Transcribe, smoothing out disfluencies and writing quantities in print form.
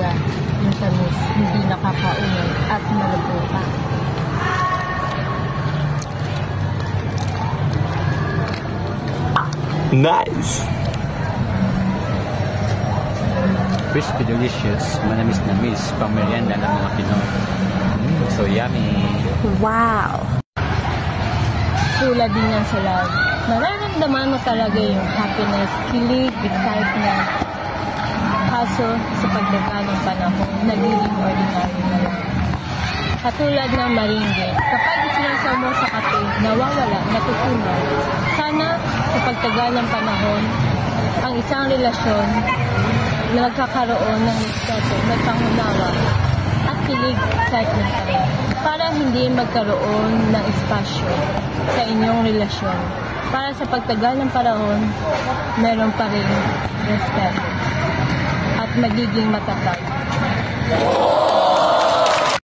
talaga yung tamis, hindi nakakaunan at malabutan. Nice! Crispy delicious, manamis-namis, pang merienda ng mga Pinoy. So yummy! Wow! Tulad din yan sa love. Nararamdaman mo talaga yung happiness, kilig, excitement. Kaso, sa pagdagaan ng panahon, nagiging ordinary na lang. Katulad ng maringge, kapag isinasaw mo sa kape, nawawala, natutunan. Sana, sa pagtagal ng panahon, ang isang relasyon na nagkakaroon ng respeto, nagpangunawa, at kilig, excitement pa rin. Para hindi magkaroon ng espasyo sa inyong relasyon. Para sa pagtagal ng panahon, meron pa rin respeto at magiging matatag.